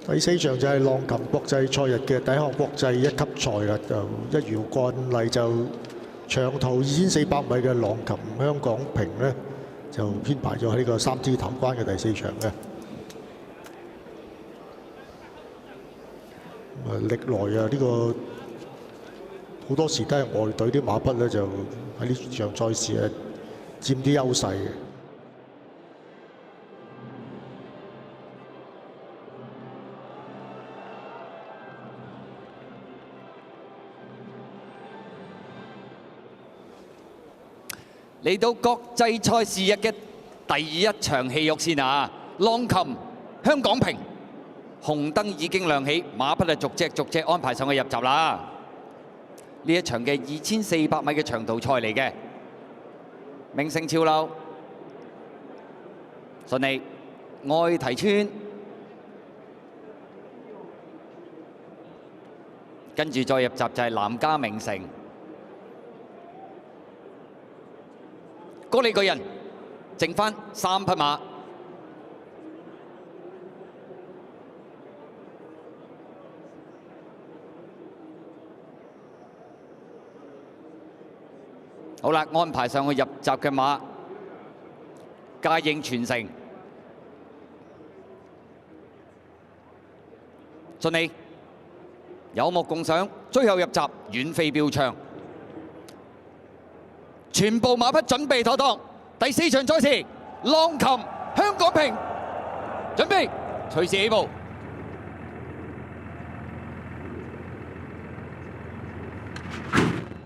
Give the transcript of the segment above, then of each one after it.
第4場就係浪琴國際賽日嘅第一項國際1級賽啦，就一如慣例就長途2400米嘅浪琴香港瓶呢，就編排咗喺呢個3支頭關嘅第4場嘅。歷來啊呢個好多時都係外隊啲馬匹呢，就喺呢場賽事啊佔啲優勢嘅。嚟到國際賽事日嘅第一場戲肉先啊！浪琴香港瓶，紅燈已經亮起，馬匹就逐隻安排上去入閘啦。呢一場嘅2400米嘅長途賽嚟嘅，名勝潮流，順利，愛堤村，跟住再入閘就係南家名城。歌利巨人剩翻3匹馬，好啦，安排上去入閘嘅馬，嘉應傳承，順利，有目共賞，最後入閘遠飛標槍。全部馬匹準備妥當，第4場賽事，浪琴香港瓶，準備，隨時起步。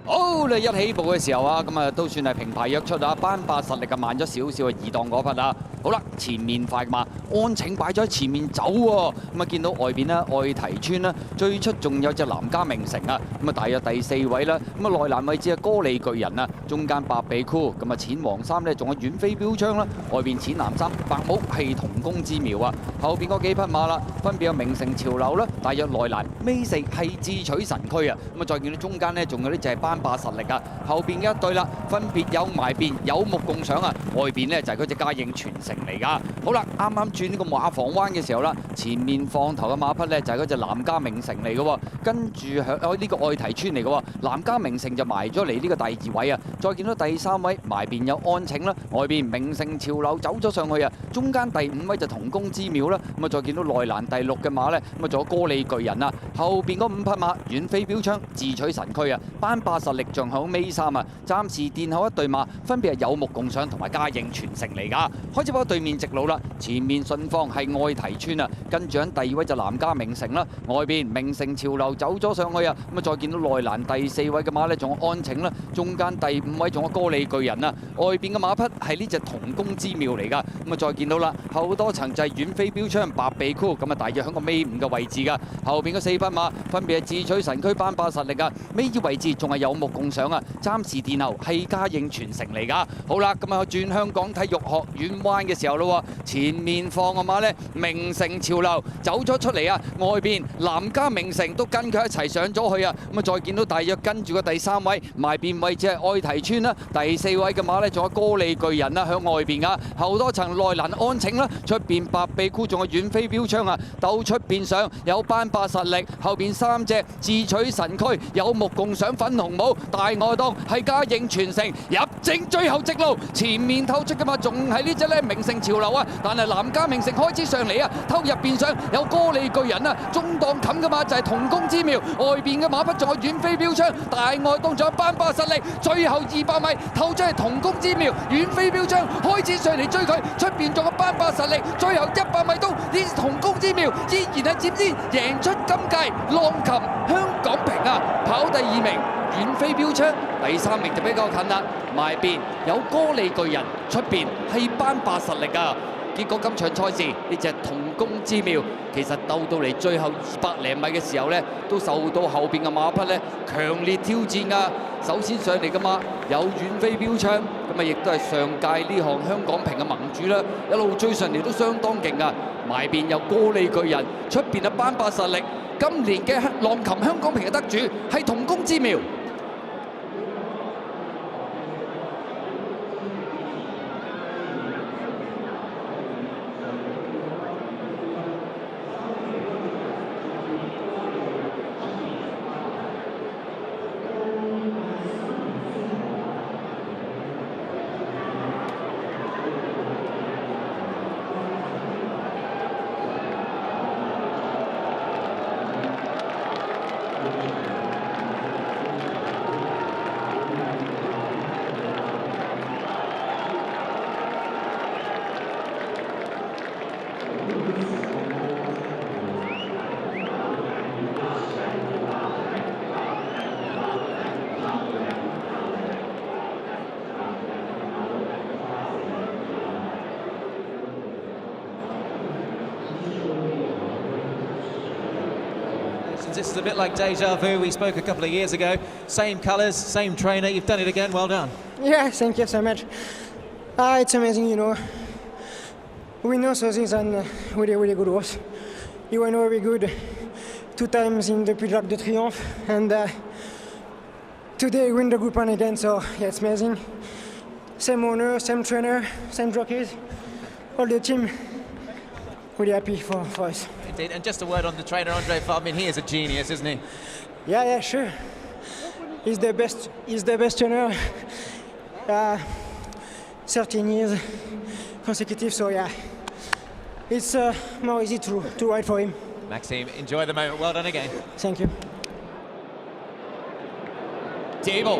好，你一起步嘅時候啊，咁啊都算係平排躍出啊，班霸實力啊慢咗少少啊，二檔嗰匹啊。好啦，前面快馬安請擺咗喺前面走喎，咁啊見到外邊啦，愛堤村啦，最出仲有隻南家名城啊，咁啊大約第4位啦，咁啊內欄位置啊歌利巨人啊，中間白鼻箍，咁啊淺黃衫呢仲有遠飛標槍啦，外邊淺藍衫白帽係同工之妙啊，後邊嗰幾匹馬啦，分別有名城潮流啦，大約內欄尾四係智取神區啊，咁啊再見到中間呢仲有啲就係班霸實力啊，後邊嘅一對啦，分別有埋邊有目共賞啊，外邊呢就係嗰隻嘉應傳承嚟㗎。好啦，啱啱轉呢個馬房灣嘅時候啦，前面放頭嘅馬匹呢就係嗰隻南家名城嚟嘅喎，跟住喺呢個愛堤村嚟嘅喎，南家名城就埋咗嚟呢個第2位啊，再見到第3位埋邊有安請啦，外邊名城潮流走咗上去啊，中間第5位就同工之妙啦，咁啊再見到內欄第6嘅馬呢，咁啊仲有歌利巨人啊，後邊嗰5匹馬遠飛標槍智取神區啊，班霸實力仲響尾3啊，暫時殿後一對馬分別係有目共賞同埋嘉應傳承嚟㗎，開始跑對面直路啦，前面順方係愛堤村啊，跟住喺第2位就南家名城啦，外邊名城潮流走咗上去啊，咁啊再見到內欄第4位嘅馬呢，仲有安請啦，中間第5位仲有歌利巨人啊，外邊嘅馬匹係呢隻同工之妙嚟㗎，咁啊再見到啦，後多層就係遠飛標槍白鼻箍，咁啊大約喺個尾5嘅位置㗎，後邊嗰4匹馬分別係智取神區班霸實力啊，尾二位置仲係有目共賞啊，暫時殿後係嘉應傳承嚟㗎，好啦，咁啊轉香港體育學院彎嘅時候咯，前面放嘅馬呢，名城潮流走咗出嚟啊，外邊南家名城都跟佢一齊上咗去啊，咁啊再見到大約跟住個第3位埋邊位置係愛堤村啦，第4位嘅馬呢，仲有歌利巨人啦響外邊啊，後多層內欄安請啦，出邊白鼻箍仲有遠飛標槍啊，鬥出邊上有班霸實力，後邊3隻智取神區有目共賞粉紅帽大外檔係嘉應傳承入正最後直路，前面透出嘅馬仲係呢隻呢名城潮流啊，但係南家名城開始上嚟啊，偷入邊上有歌利巨人啊，中檔冚嘅馬就係同工之妙，外邊嘅馬匹仲有遠飛標槍，大外檔仲有班霸實力，最後200米透出係同工之妙，遠飛標槍開始上嚟追佢，出邊仲有班霸實力，最後100米都呢同工之妙依然係佔先贏出今屆浪琴香港瓶啊，跑第2名。遠飛標槍，第3名就比較近啦，埋邊有歌利巨人，出邊係班霸實力啊！結果今場賽事呢隻同工之妙，其實鬥到嚟最後200零米嘅時候呢，都受到後邊嘅馬匹呢強烈挑戰啊！首先上嚟嘅馬有遠飛標槍，咁啊亦都係上屆呢項香港瓶嘅盟主啦，一路追上嚟都相當勁啊！埋邊有歌利巨人，出邊係班霸實力。今年嘅浪琴香港瓶嘅得主係同工之妙。congratulations. This is a bit like deja vu. We spoke a couple of years ago. Same colours, same trainer. You've done it again. Well done. Yeah, thank you so much. It's amazing, you know. We know so this and really, really good horse. He went very good 2 times in the Puy de Triomphe, and today win the Group 1 again. So yeah, it's amazing. Same owner, same trainer, same jockeys, all the team. Really happy for us. Indeed. And just a word on the trainer, Andre Fabre. I mean, he is a genius, isn't he? Yeah, sure. He's the best. He's the best trainer. 13 years consecutive. So yeah, it's more easy to ride for him. Maxime, enjoy the moment. Well done again. Thank you. Diego。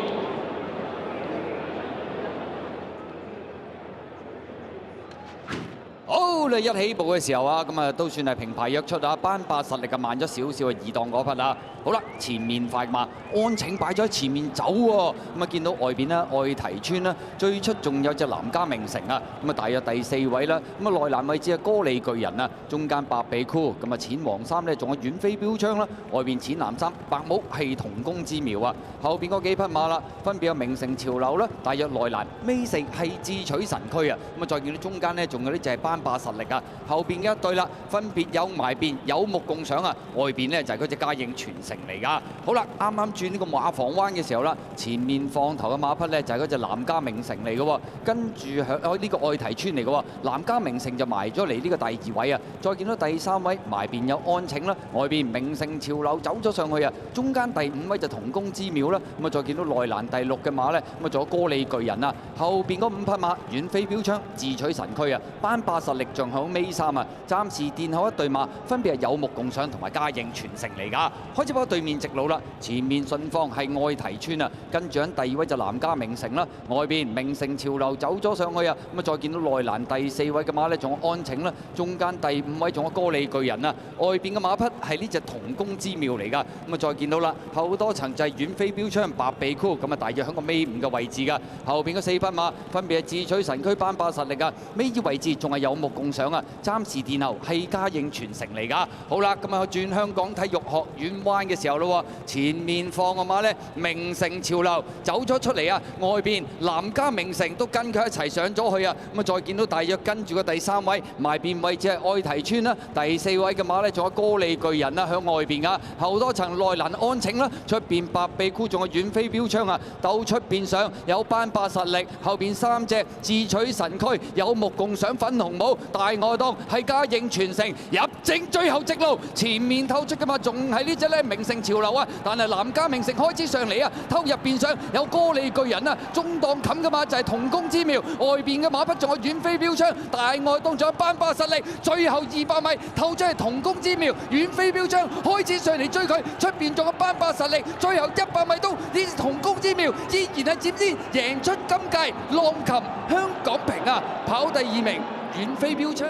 好啦，一起步嘅時候啊，咁啊都算係平排約出啊，班霸實力嘅慢咗少少嘅二檔嗰匹啦。好啦，前面快嘛，安請擺咗喺前面走喎。咁啊見到外邊啦，愛提村啦，最出仲有隻南家名城啊。咁啊大約第4位啦。咁啊內欄位置啊歌利巨人啊，中間白比箍，咁啊淺黃衫咧仲有遠飛標槍啦，外邊淺藍衫白帽係同工之妙啊。後邊嗰幾匹馬啦，分別有名城潮流啦，大約內欄尾四係智取神區啊。咁啊再見到中間咧仲有啲就係班霸實力啊。後邊嘅一對啦，分別有埋邊有目共賞啊，外邊呢就係嗰隻嘉應傳承嚟㗎。好啦，啱啱轉呢個馬房灣嘅時候啦，前面放頭嘅馬匹呢就係嗰隻南家名城嚟嘅喎，跟住響呢個愛提村嚟嘅喎，南家名城就埋咗嚟呢個第2位啊。再見到第3位埋邊有安請啦，外邊名城潮流走咗上去啊，中間第5位就同工之妙啦。咁啊再見到內欄第6嘅馬呢，咁啊仲有歌利巨人啊，後邊嗰5匹馬遠飛標槍自取神區啊，班霸實力仲響尾3啊，暫時殿後一對馬分別係有目共賞同埋嘉應傳承嚟㗎。開始跑對面直路啦，前面順放係愛提村啊，跟住喺第2位就南家名城啦，外邊名城潮流走咗上去啊，咁啊再見到內欄第4位嘅馬呢，仲有安請啦，中間第5位仲有歌利巨人啊，外邊嘅馬匹係呢隻同工之妙嚟㗎，咁啊再見到啦，後多層就係遠飛標槍白鼻箍，咁啊大約喺個尾5嘅位置㗎，後邊嗰4匹馬分別係智取神區班霸實力啊，尾二位置仲係有目共賞啊。暫時殿後係嘉應傳承嚟㗎。好啦，咁啊轉香港體育學院彎嘅時候咯，前面放嘅馬呢，名城潮流走咗出嚟啊，外邊南家名城都跟佢一齊上咗去啊。咁啊再見到大約跟住個第3位埋邊位置係愛提村啦，第4位嘅馬呢，仲有歌利巨人啦，響外邊㗎，後多層內欄安請啦，出邊白鼻箍仲有遠飛標槍啊，鬥出邊上有班霸實力，後邊3隻智取神區有目共賞粉紅帽大外檔。係嘉應傳承入正最後直路，前面透出嘅馬仲係呢隻咧名城潮流啊，但係南家名城開始上嚟啊，偷入邊上有歌利巨人啊，中檔冚嘅馬就係同工之妙，外邊嘅馬匹仲有遠飛標槍，大外檔仲有班霸實力，最後200米透出係同工之妙，遠飛標槍開始上嚟追佢，出邊仲有班霸實力，最後100米都呢同工之妙依然係佔先贏出今屆浪琴香港瓶啊，跑第2名遠飛標槍。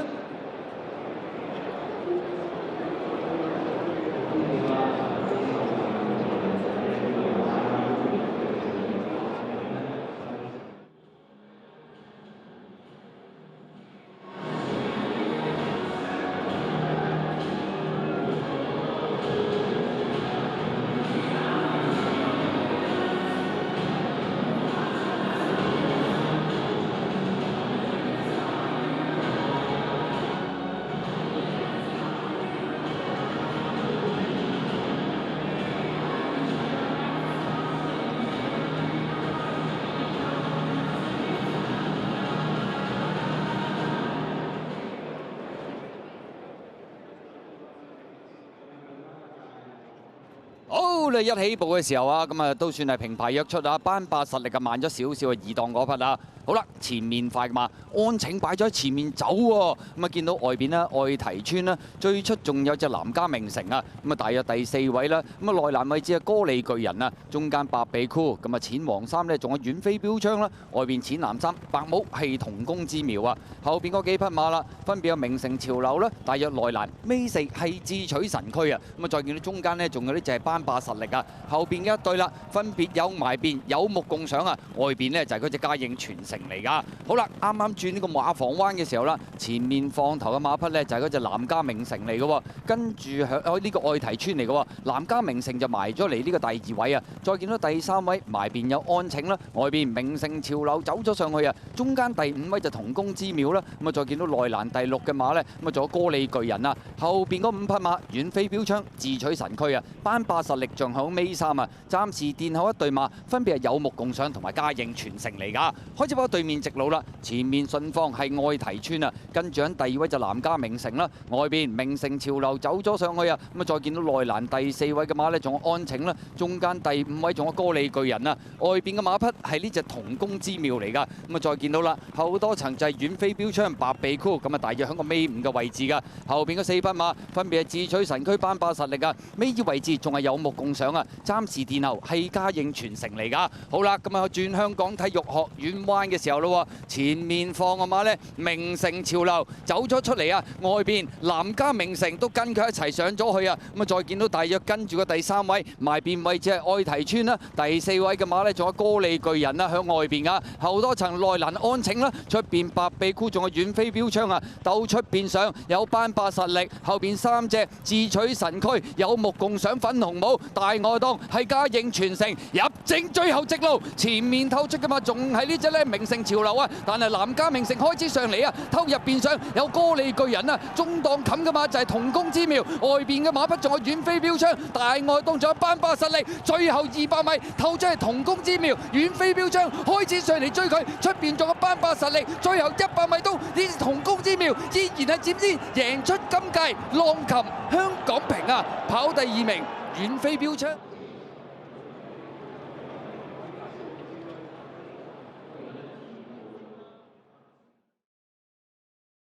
好啦，一起步嘅時候啊，咁啊都算係平排約出啊，班霸實力嘅慢咗少少嘅二檔嗰匹啦。好啦，前面快嘛，安請擺咗喺前面走喎。咁啊見到外邊啦，愛提村啦，最出仲有隻南家名城啊。咁啊大約第4位啦。咁啊內欄位置啊歌利巨人啊，中間白比箍，咁啊淺黃衫咧仲有遠飛標槍啦，外邊淺藍衫白帽係同工之妙啊。後邊嗰幾匹馬啦，分別有名城潮流啦，大約內欄尾4係智取神區啊。咁啊再見到中間咧仲有啲就係班霸實力啊。後邊嘅一對啦，分別有埋邊有目共賞啊，外邊呢就係嗰隻嘉應傳承城嚟㗎。好啦，啱啱轉呢個馬房灣嘅時候啦，前面放頭嘅馬匹咧就係嗰隻南家名城嚟嘅喎，跟住響呢個愛堤村嚟嘅喎，南家名城就埋咗嚟呢個第2位啊，再見到第3位埋邊有安慶啦，外邊名城潮流走咗上去啊，中間第5位就同工之妙啦，咁啊再見到內欄第6嘅馬咧，咁啊仲有歌利巨人啊，後邊嗰5匹馬遠飛標槍自取神區啊，班霸實力仲響尾3啊，暫時殿後一對馬分別係有目共賞同埋嘉應傳承嚟㗎，開始跑對面直路啦，前面順風係愛堤村啊，跟住喺第2位就南家名城啦，外邊名城潮流走咗上去啊，咁啊再見到內欄第4位嘅馬咧，仲有安晴啦，中間第5位仲有歌利巨人啊，外邊嘅馬匹係呢隻同工之妙嚟㗎，咁啊再見到啦，後多層就係遠飛標槍白鼻箍，咁啊大約喺個尾5嘅位置㗎，後邊嘅4匹馬分別係智取神區班霸實力啊，尾二位置仲係有目共賞啊，暫時殿後係嘉應傳承嚟㗎。好啦，咁啊轉香港體育學院彎嘅時候咯，前面放嘅馬呢，名城潮流走咗出嚟啊，外邊南家名城都跟佢一齊上咗去啊，咁啊再見到大約跟住個第3位埋邊位置係愛堤村啦，第4位嘅馬呢，仲有歌利巨人啦，向外邊啊，後多層內欄安晴啦，出邊白鼻箍仲有遠飛標槍啊，鬥出邊上有班霸實力，後邊3隻自取神區有目共賞粉紅帽大外檔係嘉應傳承入正最後直路，前面透出嘅馬仲係呢隻咧名城潮流啊，但係南家名城開始上嚟啊，偷入邊上有歌利巨人啊，中檔冚嘅馬就係同工之妙，外邊嘅馬匹仲有遠飛標槍大外檔仲有班霸實力，最後200米透出係同工之妙，遠飛標槍開始上嚟追佢，出邊仲有班霸實力，最後100米都呢同工之妙依然係佔先贏出今屆浪琴香港瓶啊，跑第2名遠飛標槍。